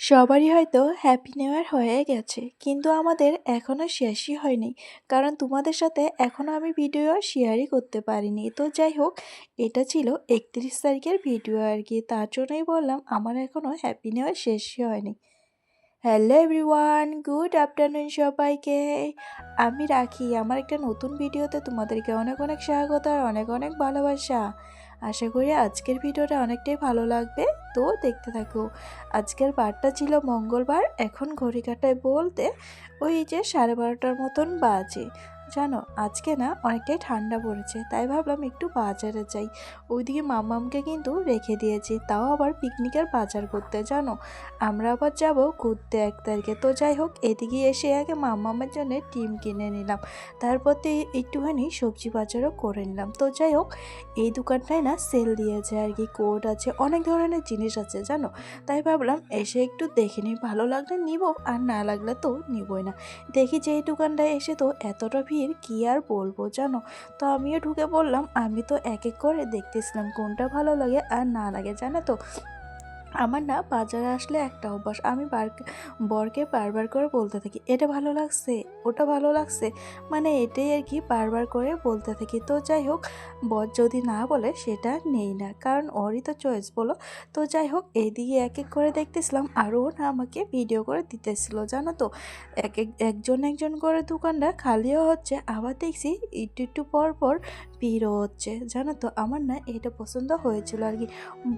সবারই হয়তো happy new year হয়ে গেছে, কিন্তু আমাদের এখনও শেষই হয়নি। কারণ তোমাদের সাথে এখনও আমি ভিডিও শেয়ারই করতে পারিনি। তো যাই হোক, এটা ছিল 31 তারিখের ভিডিও আর কি। তার জন্যই বললাম আমার এখনও হ্যাপি নিউ ইয়ার শেষই হয়নি। হ্যালো এভরিওয়ান, গুড আফটারনুন সবাইকে। আমি রাখি আমার একটা নতুন ভিডিওতে তোমাদেরকে অনেক অনেক স্বাগত আর অনেক অনেক ভালোবাসা। আশা করি আজকের ভিডিওটা অনেকটাই ভালো লাগবে, তো দেখতে থাকো। আজকের বারটা ছিল মঙ্গলবার। এখন ঘড়ি কাটায় বলতে ওই যে 12:30টার মতন বাজে। জানো, আজকে না অনেকটাই ঠান্ডা পড়েছে, তাই ভাবলাম একটু বাজারে যাই। ওইদিকে মামামকে কিন্তু রেখে দিয়েছি, তাও আবার পিকনিকের বাজার করতে। জানো, আমরা আবার যাব ঘুরতে 1 তারিখে। তো যাই হোক, এদিকে এসে আগে মামামের জন্য ডিম কিনে নিলাম, তারপর তো একটুখানি সবজি বাজারও করে নিলাম। তো যাই হোক, এই দোকানটায় না সেল দিয়েছে আর কি, কোড আছে, অনেক ধরনের জিনিস আছে জানো। তাই ভাবলাম এসে একটু দেখে নিই, ভালো লাগলে নিব, আর না লাগলে তো নিবই না। দেখি যে এই দোকানটায় এসে তো এতটা ভিড়, কি আর বলবো জানো। তো আমিও ঢুকে পড়লাম। আমি তো এক এক করে দেখতেছিলাম কোনটা ভালো লাগে আর না লাগে, জানো তো। আমার না বাজারে আসলে একটা অভ্যাস, আমি বরকে বারবার করে বলতে থাকি এটা ভালো লাগছে, ওটা ভালো লাগছে, মানে এটাই আর কি বারবার করে বলতে থাকি। তো যাই হোক, বর যদি না বলে সেটা নেই না, কারণ ওরই তো চয়েস বলো। তো যাই হোক, এইদিকে এক এক করে দেখতেছিলাম, আরও না আমাকে ভিডিও করে দিতেছিল জানো তো। একজন একজন করে দোকানটা খালিও হচ্ছে, আবার দেখছি একটু একটু পর পর ভিড়ও হচ্ছে জানো তো। আমার না এটা পছন্দ হয়েছিল আর কি।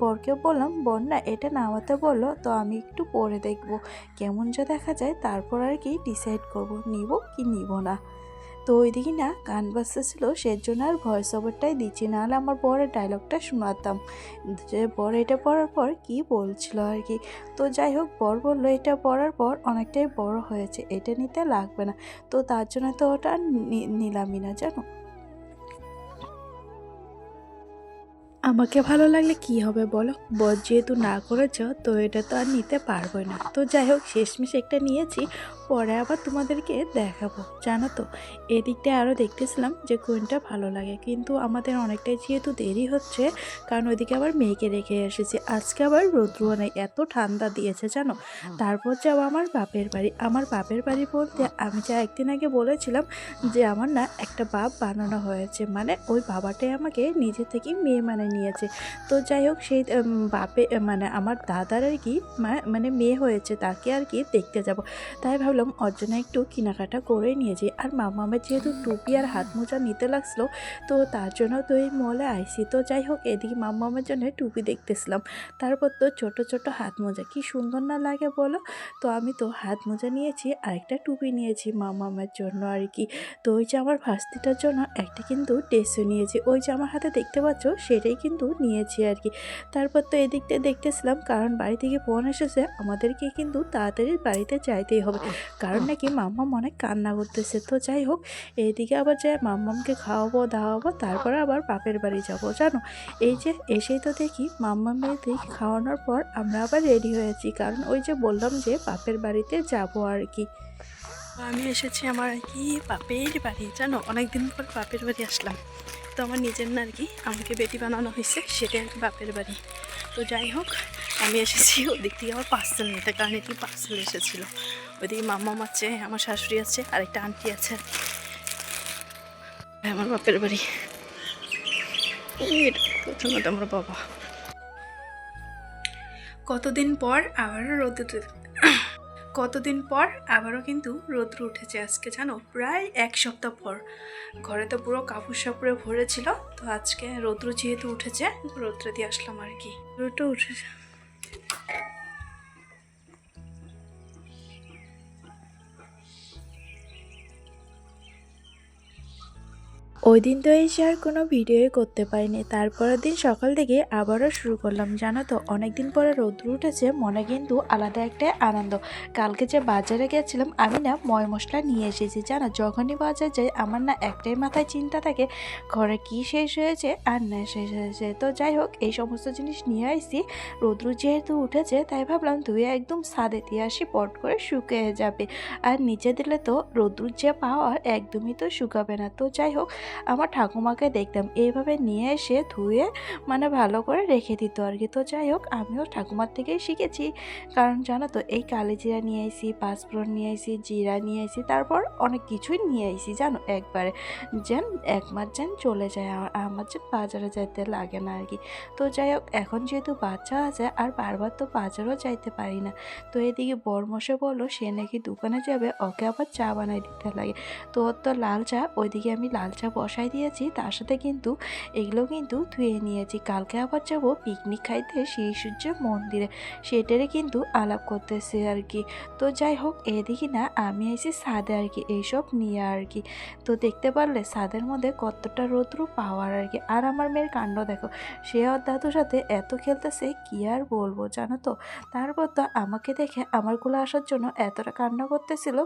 বরকেও বললাম, বর না এটা নামাতে বললো, তো আমি একটু পরে দেখবো কেমন যা দেখা যায়, তারপর আর কি ডিসাইড করব নিব কি নিব না। তো ওইদিকে না গান বাজতেছিল, সেজন্য আর ভয়েস ওভারটাই দিচ্ছি, নাহলে আমার বরের ডায়লগটা শোনাতাম যে বর এটা পড়ার পর কি বলছিল আর কি। তো যাই হোক, বর বললো এটা পড়ার পর অনেকটাই বড় হয়েছে, এটা নিতে লাগবে না। তো তার জন্য তো ওটা নিলামই না জানো। আমাকে ভালো লাগলে কি হবে বলো, বর যেহেতু না করেছ, তো এটা তো আর নিতে পারবো না। তো যাই হোক, শেষমেশ একটা নিয়েছি, পরে আবার তোমাদেরকে দেখাবো জানো তো। এদিকটা আরও দেখতেছিলাম যে কোনটা ভালো লাগে, কিন্তু আমাদের অনেকটাই যেহেতু দেরি হচ্ছে, কারণ ওইদিকে আবার মেয়েকে রেখে এসেছি। আজকে আবার রৌদ্রও নেই, এত ঠান্ডা দিয়েছে জানো। তারপর যাবো আমার বাপের বাড়ি। আমার বাপের বাড়ি বলতে আমি যা একদিন আগে বলেছিলাম যে আমার না একটা বাপ বানানো হয়েছে, মানে ওই বাবাটাই আমাকে নিজে থেকে মেয়ে মানে নিয়েছে। তো যাই হোক, সেই বাপে মানে আমার দাদার আর কি মানে মেয়ে হয়েছে, তাকে আর কি দেখতে যাব। তাই ভাবলাম ওর জন্য একটু কেনাকাটা করে নিয়েছি। আর মামামের যেহেতু টুপি আর হাত মোজা নিতে লাগছিলো, তো তার জন্য তো এই মলে আইসি। তো যাই হোক, এদিকে মামামের জন্য টুপি দেখতেছিলাম, তারপর তো ছোট ছোট হাত মোজা কি সুন্দর না লাগে বলো। তো আমি তো হাত মোজা নিয়েছি, আরেকটা টুপি নিয়েছি মামামের জন্য আর কি। তো ওই যে আমার ভাস্তিটার জন্য একটা কিন্তু ড্রেসও নিয়েছি, ওই যে আমার হাতে দেখতে পাচ্ছ সেটাই কিন্তু নিয়েছি আর কি। তারপর তো এদিকটা দেখতেছিলাম, কারণ বাড়ি থেকে ফোন এসেছে, আমাদেরকে কিন্তু তাড়াতাড়ি বাড়িতে যাইতেই হবে, কারণ নাকি মাম্মাম অনেক কান্না করতেছে। তো যাই হোক, এইদিকে আবার যাই মাম্মামকে খাওয়াবো দাওয়াবো, তারপরে আবার বাপের বাড়ি যাব জানো। এই যে এসেই তো দেখি মাম্মামের দিক খাওয়ানোর পর আমরা আবার রেডি হয়েছি, কারণ ওই যে বললাম যে বাপের বাড়িতে যাব আর কি। আমি এসেছি আমার আর কি বাপের বাড়ি জানো, অনেকদিন পর বাপের বাড়ি আসলাম। তো আমার নিজের না আর কি আমাকে বেটি বানানো হয়েছে, সেটাই আর কি বাপের বাড়ি। তো যাই হোক, আমি এসেছি ওদিক থেকে আমার পার্সেল নিতে, কারণ এটি পার্সেল এসেছিলো। ওইদিকে মাম্মাম আছে, আমার শাশুড়ি আছে, আর একটা আন্টি আছে। আমার বাপের বাড়ি প্রথমত আমার বাবা। কতদিন পর আবারও আবারও কিন্তু রৌদ্র উঠেছে আজকে জানো, প্রায় 1 সপ্তাহ পর। ঘরে তো পুরো কাপড় সাপড়ে ভরেছিল, তো আজকে রৌদ্র যেহেতু উঠেছে, রৌদ্র দিয়ে আসলাম আর কি। রৌদ্র উঠেছে। ওই দিন তো এসে আর কোনো ভিডিওই করতে পারিনি। তারপরের দিন সকাল থেকে আবারও শুরু করলাম জানো তো। অনেক দিন পরে রৌদ্র উঠেছে, মনে কিন্তু আলাদা একটা আনন্দ। কালকে যে বাজারে গেছিলাম, আমি না ময় মশলা নিয়ে এসেছি জানো। যখনই বাজার যাই আমার না একটাই মাথায় চিন্তা থাকে, ঘরে কি শেষ হয়েছে আর না শেষ হয়েছে। তো যাই হোক, এই সমস্ত জিনিস নিয়ে আসছি। রৌদ্র যেহেতু উঠেছে, তাই ভাবলাম ধুয়ে একদম ছাদে দিয়ে আসি, পট করে শুকিয়ে যাবে। আর নিচে দিলে তো রৌদ্র যে পাওয়ার একদমই তো শুকাবে না। তো যাই হোক, আমার ঠাকুমাকে দেখতাম এইভাবে নিয়ে এসে ধুয়ে মানে ভালো করে রেখে দিত আর কি। তো যাই হোক আমিও ঠাকুমার থেকেই শিখেছি, কারণ জানো তো এই কালিজিরা নিয়ে আইসি, পাঁচফোড়ন নিয়ে আইসি, জিরা নিয়ে আইসি, তারপর অনেক কিছুই নিয়ে আইসি জানো একবারে, যেন এক মাস যেন চলে যায়, আমার যেন বাজারে যাইতে লাগে না আর কি। তো যাই হোক এখন যেহেতু বাচ্চা আছে আর বারবার তো বাজারও যাইতে পারি না, তো এদিকে বরমশাই বললো সে নাকি দোকানে যাবে, ওকে আবার চা বানাই দিতে লাগে। তো ওর তো লাল চা, ওইদিকে আমি লাল চা বসাই দিয়েছি, তার সাথে কিন্তু এগুলো কিন্তু ধুয়ে নিয়েছি। কালকে আবার যাব পিকনিক খাইতে শ্রী সূর্যের মন্দিরে, সেটারই কিন্তু আলাপ করতেছে আর কি। তো যাই হোক এদিকে না আমি আইছি ছাদে আর কি এইসব নিয়ে আর কি। তো দেখতে পারলে ছাদের মধ্যে কতটা রৌদ্র পাওয়ার আর কি। আর আমার মেয়ের কাণ্ড দেখো, সে ওর দাদুর সাথে এত খেলতেছে কি আর বলবো জানো তো। তারপর তো আমাকে দেখে আমার কোলে আসার জন্য এতটা কান্না করতেছিল,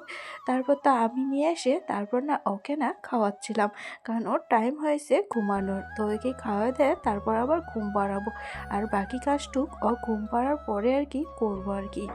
তারপর তো আমি নিয়ে এসে তারপর না ওকে না খাওয়াচ্ছিলাম, কারণ ওর টাইম হয়েছে ঘুমানোর। তো ওকে খাওয়া দেয় তারপর আবার ঘুম পাড়াবো, আর বাকি কাজটুক ও ঘুম পাড়ার পরে আর কি করবো আর কি।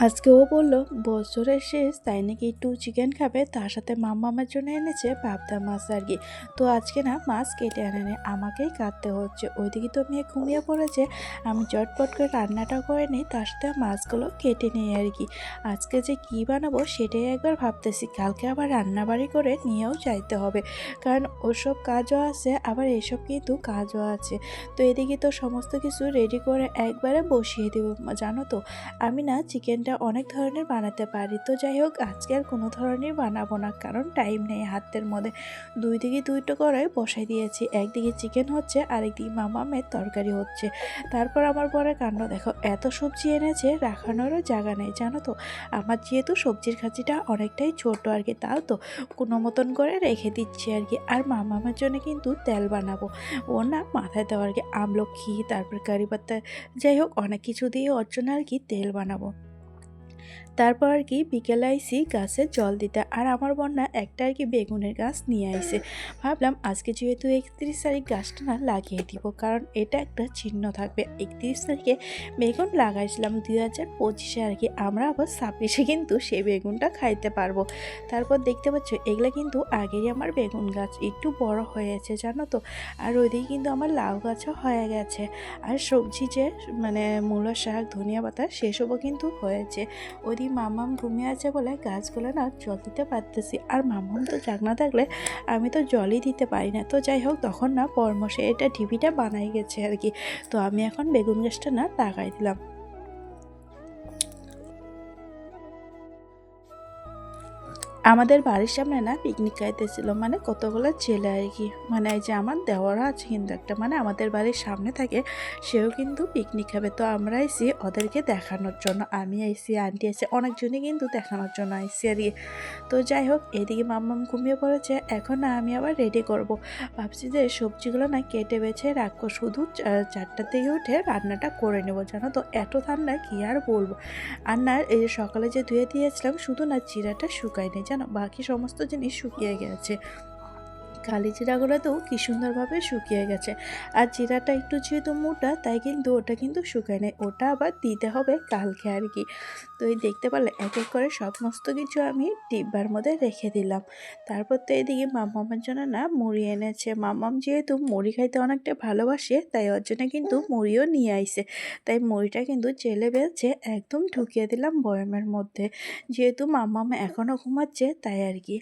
আজকে ও বললো বছরের শেষ তাই নাকি একটু চিকেন খাবে, তার সাথে মামার জন্য এনেছে পাবদা মাছ আর কি। তো আজকে না মাছ কেটে আনেনি, আমাকেই কাটতে হচ্ছে। ওইদিকে তো মেয়ে ঘুমিয়ে পড়েছে, আমি চটপট করে রান্নাটা করে নিই, তার সাথে মাছগুলো কেটে নিই আর কি। আজকে যে কী বানাবো সেটাই একবার ভাবতেছি, কালকে আবার রান্নাবাড়ি করে নিয়েও যাইতে হবে, কারণ ওসব কাজও আছে আবার এসব কিন্তু কাজও আছে। তো এদিকে তো সমস্ত কিছু রেডি করে একবারে বসিয়ে দেবো। জানো তো আমি না চিকেনটা অনেক ধরনের বানাতে পারি, তো যাই হোক আজকে আর কোনো ধরনের বানাবো না, কারণ টাইম নেই হাতের মধ্যে। দুই দিকে দুইটা কড়াই বসাই দিয়েছি, একদিকে চিকেন হচ্ছে আরেকদিকে মামামের তরকারি হচ্ছে। তারপর আমার বরের কাণ্ড দেখো, এত সবজি এনেছে রাখানোরও জায়গা নেই জানো তো। আমার যেহেতু সবজির খাঁচিটা অনেকটাই ছোট আর কি, তাও তো কোনো মতন করে রেখে দিচ্ছি আর কি। আর মামামের জন্য কিন্তু তেল বানাবো, ও না মাথায় দেওয়া আর কি আমলকি, তারপর কারি পাতা, যাই হোক অনেক কিছু দিয়ে ওর জন্য আর কি তেল বানাবো। তারপর আর কি বিকেলে আইসি গাছে জল দিতে, আর আমার বন্যা একটা আর কি বেগুনের গাছ নিয়ে আইসে। ভাবলাম আজকে যেহেতু 31 তারিখ গাছটা না লাগিয়ে দিব, কারণ এটা একটা চিহ্ন থাকবে। 31 তারিখে বেগুন লাগাইছিলাম 2025-এ আর কি, আমরা আবার 26-এ কিন্তু সেই বেগুনটা খাইতে পারবো। তারপর দেখতে পাচ্ছ এগুলো কিন্তু আগেরই আমার বেগুন গাছ একটু বড় হয়েছে জানো তো। আর ওইদিকে কিন্তু আমার লাউ গাছও হয়ে গেছে, আর সবজি যে মানে মূলো শাক, ধনিয়া পাতা সেসবও কিন্তু হয়েছে। ওইদিকে মামাম ঘুমিয়ে আছে বলে গাছগুলো না জল দিতে পারতেছি, আর মামাম তো জাগনা থাকলে আমি তো জলই দিতে পারি না। তো যাই হোক তখন না পরমশাই এটা ঢিবিটা বানাই গেছে আর কি। তো আমি এখন বেগুন গাছটা না লাগাই দিলাম। আমাদের বাড়ির সামনে না পিকনিক খাইতেছিল, মানে কতগুলো ছেলে আর কি, মানে এই যে আমার দেওয়ারা আছে কিন্তু একটা, মানে আমাদের বাড়ির সামনে থাকে, সেও কিন্তু পিকনিক খাবে। তো আমরা আইসি ওদেরকে দেখানোর জন্য, আমি আইসি, আন্টি আছে, অনেকজনই কিন্তু দেখানোর জন্য আইসি আর কি। তো যাই হোক এদিকে মাম্মাম ঘুমিয়ে পড়েছে, এখন না আমি আবার রেডি করব। ভাবছি যে সবজিগুলো না কেটে বেছে রাখবো, শুধু 4টার থেকে উঠে রান্নাটা করে নেবো জানো তো। এত ঠান্ডা কি আর বলবো। আর না এই যে সকালে যে ধুয়ে দিয়েছিলাম শুধু না জিরাটা শুকায়নি জানো, বাকি সমস্ত জিনিস শুকিয়ে গেছে। কালি জিরাগুলোতেও কি সুন্দরভাবে শুকিয়ে গেছে। আর জিরাটা একটু যেহেতু মোটা তাই কিন্তু ওটা কিন্তু শুকায় নেই, ওটা আবার দিতে হবে কালকে আর কি। তো এই দেখতে পারলে এক এক করে সমস্ত কিছু আমি ডিব্বার মধ্যে রেখে দিলাম। তারপর তো এদিকে মামামের জন্য না মুড়ি এনেছে, মামাম যেহেতু মুড়ি খাইতে অনেকটা ভালোবাসে তাই ওর জন্য কিন্তু মুড়িও নিয়ে আইছে। তাই মুড়িটা কিন্তু চেলে বেলছে একদম ঢুকিয়ে দিলাম বয়ামের মধ্যে, যেহেতু মামাম এখনও ঘুমাচ্ছে তাই আর কি।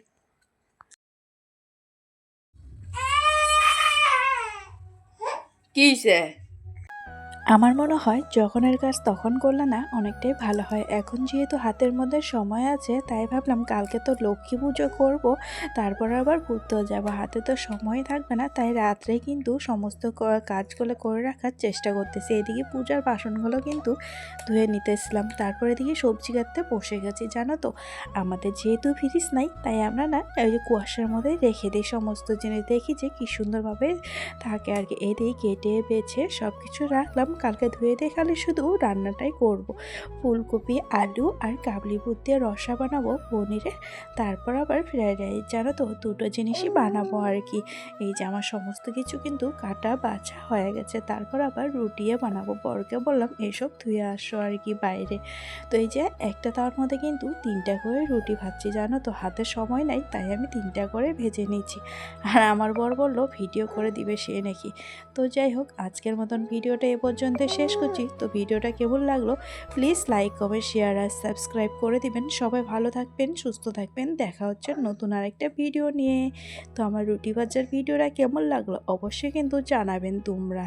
কিসে আমার মনে হয় যখনের কাজ তখন করলে না অনেকটাই ভালো হয়। এখন যেহেতু হাতের মধ্যে সময় আছে তাই ভাবলাম কালকে তো লক্ষ্মী পুজো করবো, তারপর আবার ঘুরতেও যাবো, হাতে তো সময় থাকবে না, তাই রাত্রে কিন্তু সমস্ত কাজগুলো করে রাখার চেষ্টা করতেছি। এদিকে পূজার বাসনগুলো কিন্তু ধুয়ে নিতেছিলাম, তারপর এদিকে সবজি কাটতে বসে গেছি জানো তো। আমাদের যেহেতু ফ্রিজ নাই তাই আমরা না ওই যে কুয়াশার মধ্যে রেখে দিই সমস্ত জিনিস, দেখি যে কী সুন্দরভাবে থাকে আর কি। এদিকে কেটে বেছে সব কিছু রাখলাম কালকে ধুয়ে দিয়ে খালি শুধু রান্নাটাই করব। ফুলকপি আলু আর কাবলি বুট দিয়ে রসা বানাবো পনিরের, তারপর আবার ফ্রাইড রাইস। জানো তো দুটো জিনিসই বানাবো আর কি। এই যে আমার সমস্ত কিছু কিন্তু কাটা বাছা হয়ে গেছে, তারপর আবার রুটিও বানাবো। বরকে বললাম এসব ধুয়ে আসো আর কি বাইরে। তো এই যে একটা তাওয়ার মধ্যে কিন্তু 3টা করে রুটি ভাজছি। জানো তো হাতে সময় নাই, তাই আমি 3টা করে ভেজে নিচ্ছি। আর আমার বর বলল ভিডিও করে দিবে সে নাকি। তো যাই হোক, আজকের মতন ভিডিওটা এ পর্যন্ত শেষ করছি। তো ভিডিওটা কেমন লাগলো প্লিজ লাইক কমেন্ট শেয়ার আর সাবস্ক্রাইব করে দিবেন। সবাই ভালো থাকবেন, সুস্থ থাকবেন। দেখা হচ্ছে নতুন আরেকটা ভিডিও নিয়ে। তো আমার রুটি ভাজার ভিডিওটা কেমন লাগলো অবশ্যই কিন্তু জানাবেন তোমরা।